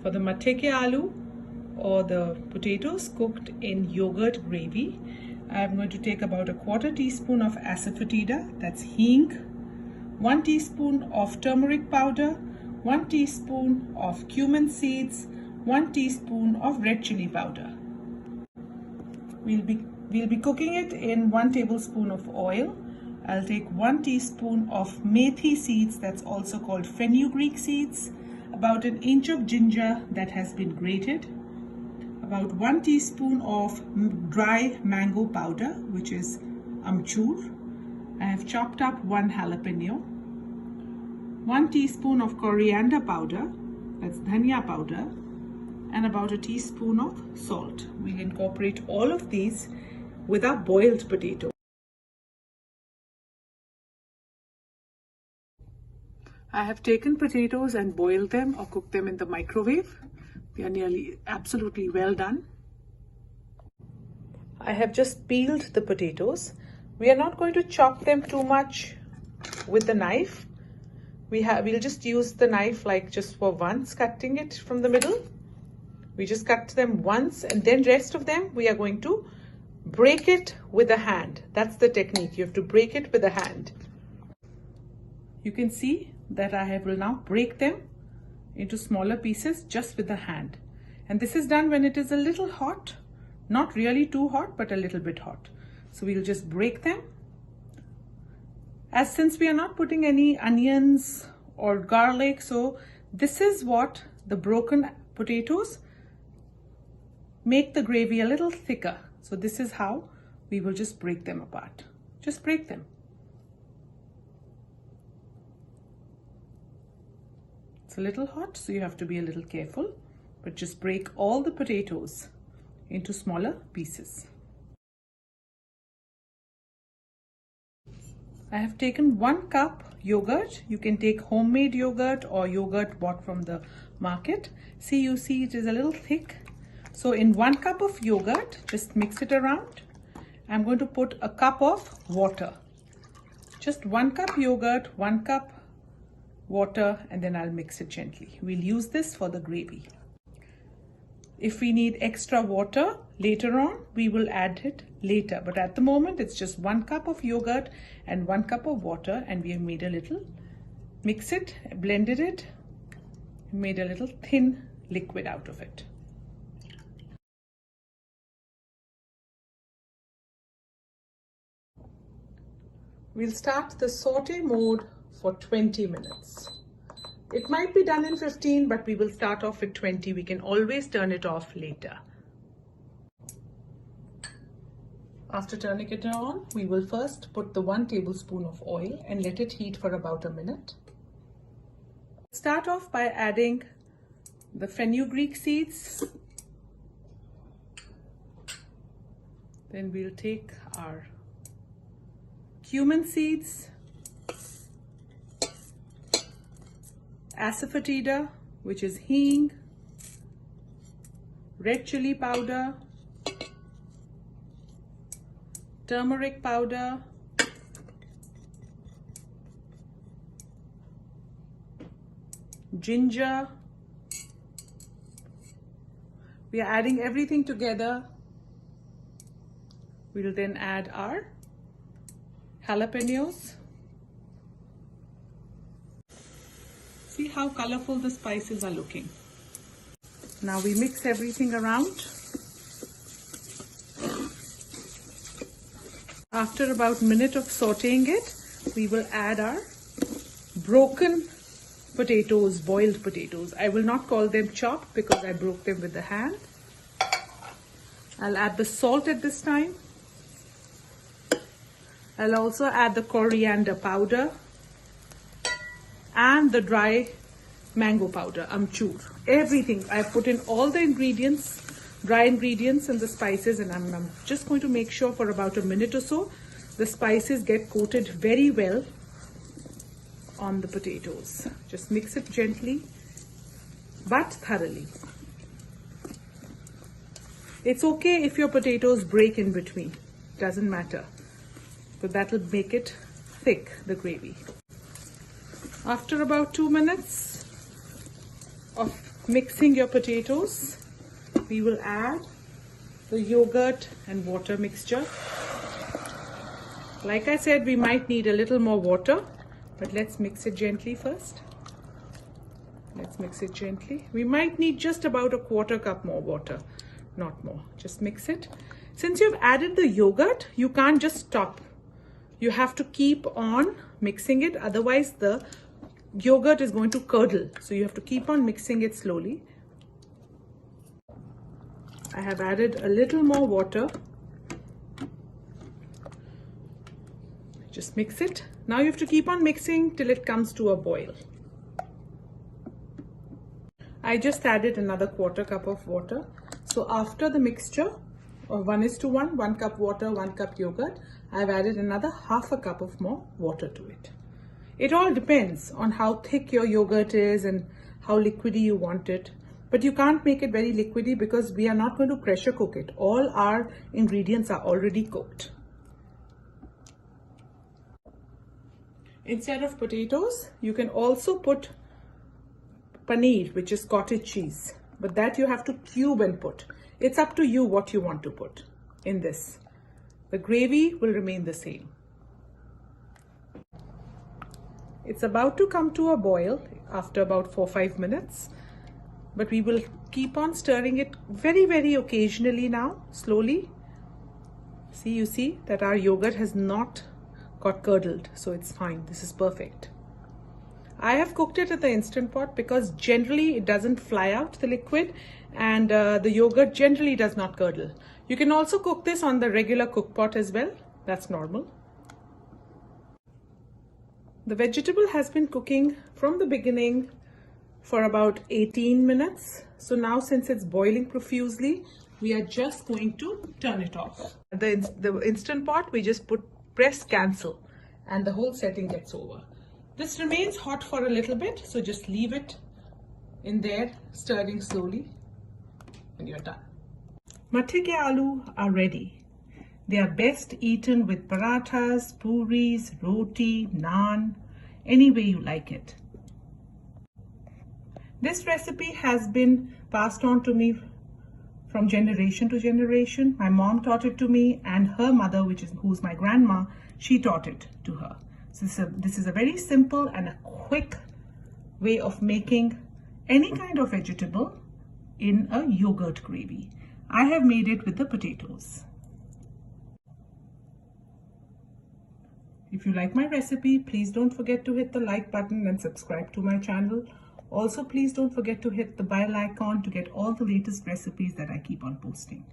For the Matthe Ke Alu, or the potatoes cooked in yogurt gravy, I'm going to take about a quarter teaspoon of Asafetida, that's Hing, 1 teaspoon of turmeric powder, 1 teaspoon of cumin seeds, 1 teaspoon of red chili powder. We'll be cooking it in 1 tablespoon of oil. I'll take 1 teaspoon of Methi seeds, that's also called Fenugreek Seeds, about an inch of ginger that has been grated, about 1 teaspoon of dry mango powder, which is Amchur. I have chopped up 1 jalapeno, 1 teaspoon of coriander powder, that's dhania powder, and about a teaspoon of salt. We'll incorporate all of these with our boiled potato. I have taken potatoes and boiled them or cooked them in the microwave. They are nearly absolutely well done. I have just peeled the potatoes. We are not going to chop them too much with the knife. We'll just use the knife like just for once, cutting it from the middle. We just cut them once, and then rest of them we are going to break it with a hand. That's the technique. You have to break it with a hand. You can see that I will now break them into smaller pieces just with the hand. And this is done when it is a little hot, not really too hot, but a little bit hot. So we'll just break them. Since we are not putting any onions or garlic, so this is what the broken potatoes make the gravy a little thicker. So this is how we will just break them apart. Just break them. It's a little hot, so you have to be a little careful, but just break all the potatoes into smaller pieces. I have taken 1 cup yogurt. You can take homemade yogurt or yogurt bought from the market. You see it is a little thick. So in 1 cup of yogurt, just mix it around. I'm going to put a cup of water. Just 1 cup yogurt, 1 cup water, and then I'll mix it gently. We'll use this for the gravy. If we need extra water later on, we will add it later. But at the moment, it's just 1 cup of yogurt and 1 cup of water, and we have made a little, mix it, blended it, made a little thin liquid out of it. We'll start the saute mode for 20 minutes. It might be done in 15, but we will start off with 20. We can always turn it off later. After turning it on, we will first put the 1 tablespoon of oil and let it heat for about a minute. Start off by adding the fenugreek seeds. Then we'll take our cumin seeds, Asafetida, which is Hing, red chili powder, turmeric powder, ginger. We are adding everything together. We will then add our jalapenos. See how colorful the spices are looking. Now we mix everything around. After about a minute of sauteing it, we will add our broken potatoes, boiled potatoes. I will not call them chopped because I broke them with the hand. I'll add the salt at this time. I'll also add the coriander powder and the dry mango powder, Amchur. Everything. I've put in all the ingredients, dry ingredients and the spices, and I'm just going to make sure for about a minute or so the spices get coated very well on the potatoes. Just mix it gently but thoroughly. It's okay if your potatoes break in between, doesn't matter, but that will make it thick, the gravy. After about 2 minutes of mixing your potatoes, we will add the yogurt and water mixture. Like I said, we might need a little more water, but let's mix it gently first. Let's mix it gently. We might need just about a 1/4 cup more water, not more. Just mix it. Since you've added the yogurt, you can't just stop. You have to keep on mixing it, otherwise the yogurt is going to curdle. So you have to keep on mixing it slowly. I have added a little more water. Just mix it. Now you have to keep on mixing till it comes to a boil. I just added another 1/4 cup of water. So after the mixture of 1:1, 1 cup water, 1 cup yogurt, I've added another 1/2 cup of more water to it. It all depends on how thick your yogurt is and how liquidy you want it. But you can't make it very liquidy because we are not going to pressure cook it. All our ingredients are already cooked. Instead of potatoes, you can also put paneer, which is cottage cheese. But that you have to cube and put. It's up to you what you want to put in this. The gravy will remain the same. It's about to come to a boil after about 4-5 minutes. But we will keep on stirring it very, very occasionally now, slowly. See, you see that our yogurt has not got curdled, so it's fine. This is perfect. I have cooked it at the Instant Pot because generally it doesn't fly out, the liquid, and the yogurt generally does not curdle. You can also cook this on the regular cook pot as well. That's normal. The vegetable has been cooking from the beginning for about 18 minutes. So now, since it's boiling profusely, we are just going to turn it off. The Instant Pot, we just press cancel and the whole setting gets over. This remains hot for a little bit, so just leave it in there, stirring slowly, and you're done. Matthe Ke Alu are ready. They are best eaten with parathas, puris, roti, naan, any way you like it. This recipe has been passed on to me from generation to generation. My mom taught it to me, and her mother, who's my grandma, she taught it to her. So this is a very simple and a quick way of making any kind of vegetable in a yogurt gravy. I have made it with the potatoes. If you like my recipe, please don't forget to hit the like button and subscribe to my channel. Also, please don't forget to hit the bell icon to get all the latest recipes that I keep on posting.